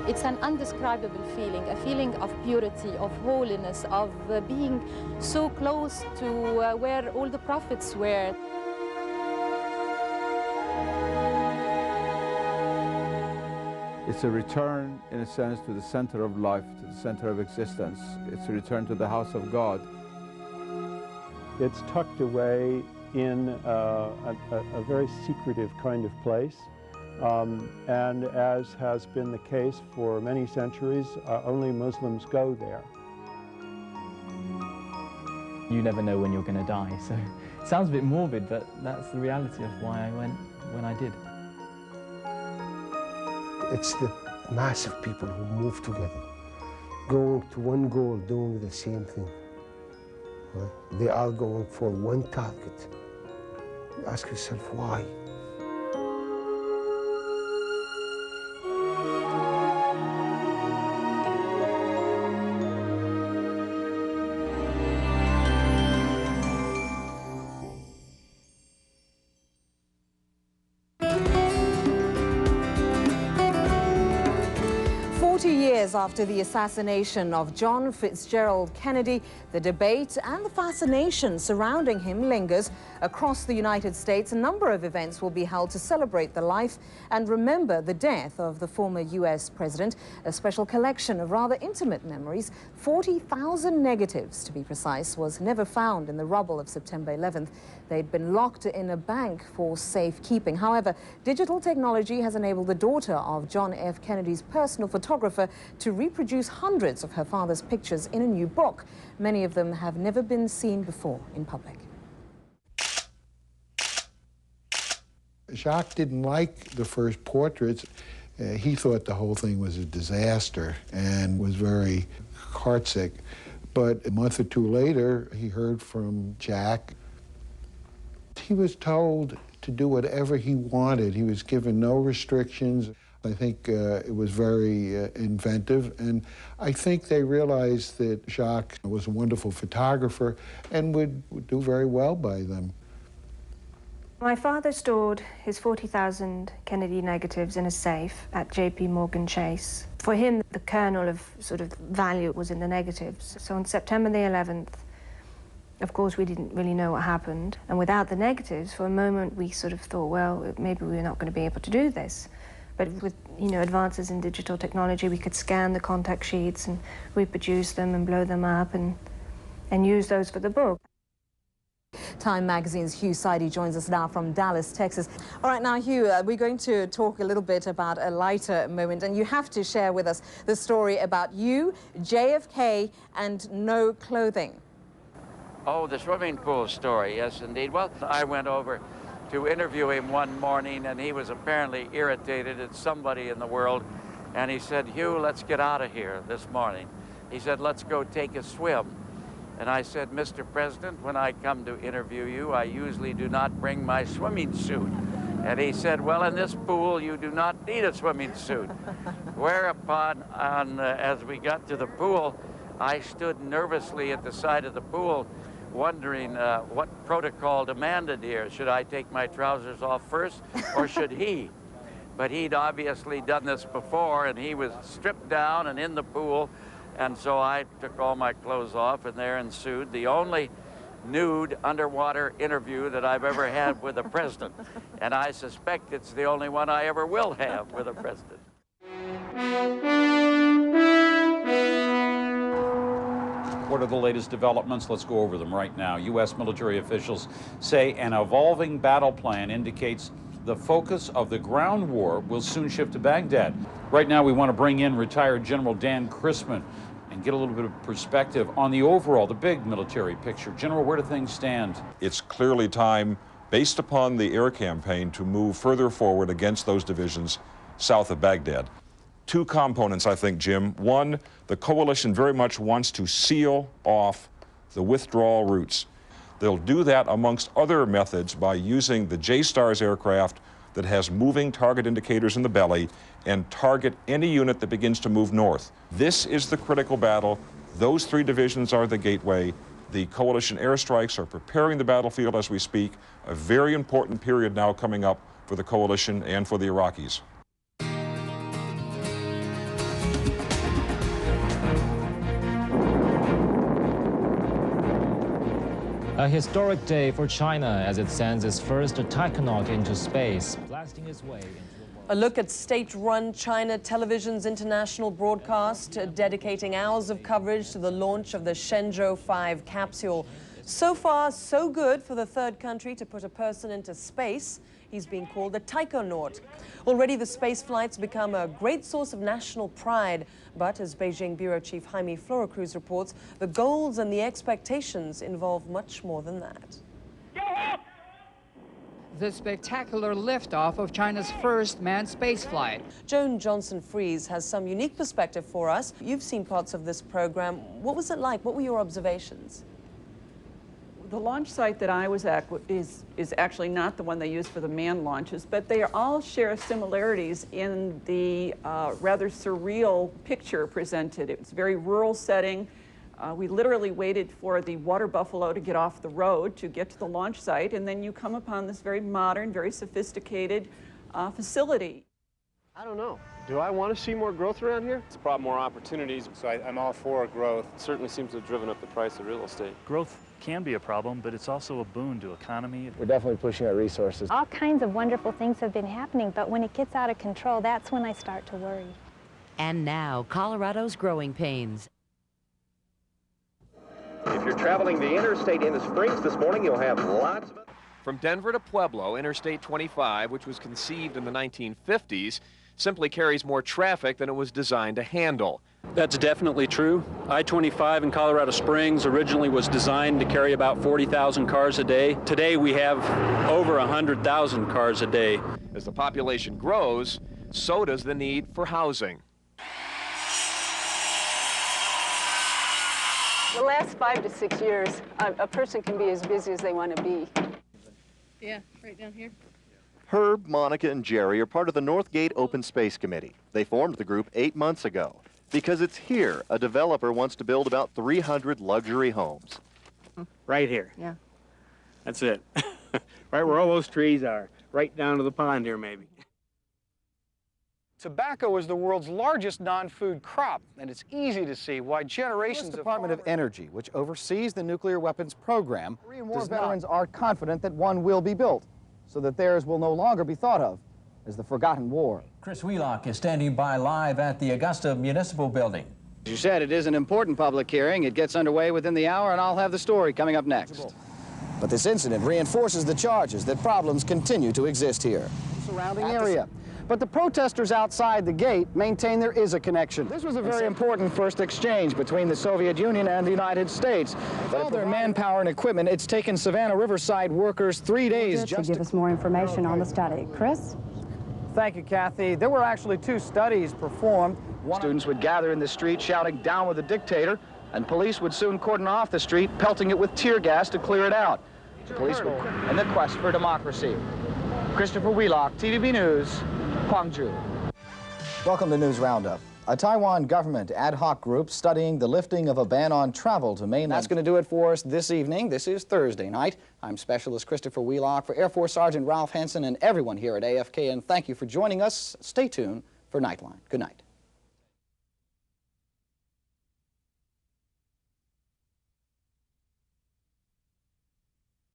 It's an indescribable feeling, a feeling of purity, of holiness, of being so close to where all the prophets were. It's a return, in a sense, to the center of life, to the center of existence. It's a return to the house of God. It's tucked away in a very secretive kind of place. And as has been the case for many centuries, only Muslims go there. You never know when you're going to die, so it sounds a bit morbid, but that's the reality of why I went when I did. It's the mass of people who move together, going to one goal, doing the same thing. Right? They are going for one target. You ask yourself, why? After the assassination of John Fitzgerald Kennedy, the debate and the fascination surrounding him lingers. Across the United States, a number of events will be held to celebrate the life and remember the death of the former U.S. president. A special collection of rather intimate memories, 40,000 negatives to be precise, was never found in the rubble of September 11th. They'd been locked in a bank for safekeeping. However, digital technology has enabled the daughter of John F. Kennedy's personal photographer to reproduce hundreds of her father's pictures in a new book. Many of them have never been seen before in public. Jacques didn't like the first portraits. He thought the whole thing was a disaster and was very heartsick. But a month or two later, he heard from Jack. He was told to do whatever he wanted. He was given no restrictions. I think it was very inventive, and I think they realized that Jacques was a wonderful photographer and would do very well by them. My father stored his 40,000 Kennedy negatives in a safe at JP Morgan Chase. For him, the kernel of sort of value was in the negatives. So on September the 11th, of course, we didn't really know what happened. And without the negatives, for a moment, we sort of thought, well, maybe we're not going to be able to do this. But with, advances in digital technology, we could scan the contact sheets and reproduce them and blow them up and use those for the book. Time Magazine's Hugh Sidey joins us now from Dallas, Texas. All right, now, Hugh, we're going to talk a little bit about a lighter moment, and you have to share with us the story about you, JFK, and no clothing. Oh, the swimming pool story, yes, indeed. Well, I went over to interview him one morning, and he was apparently irritated at somebody in the world, and he said, Hugh, let's get out of here this morning. He said, let's go take a swim. And I said, Mr. President, when I come to interview you, I usually do not bring my swimming suit. And he said, well, in this pool, you do not need a swimming suit. Whereupon, as we got to the pool, I stood nervously at the side of the pool, wondering what protocol demanded here. Should I take my trousers off first, or should he? But he'd obviously done this before, and he was stripped down and in the pool. And so I took all my clothes off, and there ensued the only nude underwater interview that I've ever had with a president. And I suspect it's the only one I ever will have with a president. What are the latest developments? Let's go over them right now. U.S. military officials say an evolving battle plan indicates the focus of the ground war will soon shift to Baghdad. Right now, we want to bring in retired General Dan Chrisman and get a little bit of perspective on the overall, the big military picture. General, where do things stand? It's clearly time, based upon the air campaign, to move further forward against those divisions south of Baghdad. Two components, I think, Jim. One, the coalition very much wants to seal off the withdrawal routes. They'll do that, amongst other methods, by using the J-STARS aircraft that has moving target indicators in the belly and target any unit that begins to move north. This is the critical battle. Those three divisions are the gateway. The coalition airstrikes are preparing the battlefield as we speak. A very important period now coming up for the coalition and for the Iraqis. A historic day for China as it sends its first taikonaut into space, blasting its way into a look at state-run China Television's international broadcast, dedicating hours of coverage to the launch of the Shenzhou 5 capsule. So far, so good for the third country to put a person into space. He's being called a taikonaut. Already the space flights become a great source of national pride. But as Beijing Bureau Chief Jaime Floracruz reports, the goals and the expectations involve much more than that. The spectacular liftoff of China's first manned spaceflight. Joan Johnson-Fries has some unique perspective for us. You've seen parts of this program. What was it like? What were your observations? The launch site that I was at is actually not the one they use for the manned launches, but they all share similarities in the rather surreal picture presented. It was a very rural setting. We literally waited for the water buffalo to get off the road to get to the launch site, and then you come upon this very modern, very sophisticated facility. I don't know. Do I want to see more growth around here? It's brought more opportunities, so I'm all for growth. It certainly seems to have driven up the price of real estate. Growth can be a problem, but it's also a boon to economy. We're definitely pushing our resources. All kinds of wonderful things have been happening, but when it gets out of control, that's when I start to worry. And now, Colorado's growing pains. If you're traveling the interstate into Springs this morning, you'll have lots of... From Denver to Pueblo, Interstate 25, which was conceived in the 1950s, simply carries more traffic than it was designed to handle. That's definitely true. I-25 in Colorado Springs originally was designed to carry about 40,000 cars a day. Today we have over 100,000 cars a day. As the population grows, so does the need for housing. The last 5 to 6 years, a person can be as busy as they want to be. Yeah, right down here. Herb, Monica, and Jerry are part of the Northgate Open Space Committee. They formed the group 8 months ago because it's here a developer wants to build about 300 luxury homes. Right here. Yeah. That's it. Right where all those trees are. Right down to the pond here, maybe. Tobacco is the world's largest non-food crop, and it's easy to see why generations of... The Department of Energy, which oversees the nuclear weapons program, more veterans are confident that one will be built, so that theirs will no longer be thought of as the forgotten war. Chris Wheelock is standing by live at the Augusta Municipal Building. As you said, it is an important public hearing. It gets underway within the hour, and I'll have the story coming up next. But this incident reinforces the charges that problems continue to exist here. Surrounding area. But the protesters outside the gate maintain there is a connection. This was a very important first exchange between the Soviet Union and the United States. With all their manpower and equipment, it's taken Savannah Riverside workers 3 days just to give us more information on the study. Chris? Thank you, Kathy. There were actually 2 studies performed. Students would gather in the street shouting, "Down with the dictator," and police would soon cordon off the street, pelting it with tear gas to clear it out. The police would, in the quest for democracy. Christopher Wheelock, TVB News, Gwangju. Welcome to News Roundup. A Taiwan government ad hoc group studying the lifting of a ban on travel to mainland. That's going to do it for us this evening. This is Thursday night. I'm Specialist Christopher Wheelock for Air Force Sergeant Ralph Henson and everyone here at AFK, and thank you for joining us. Stay tuned for Nightline. Good night.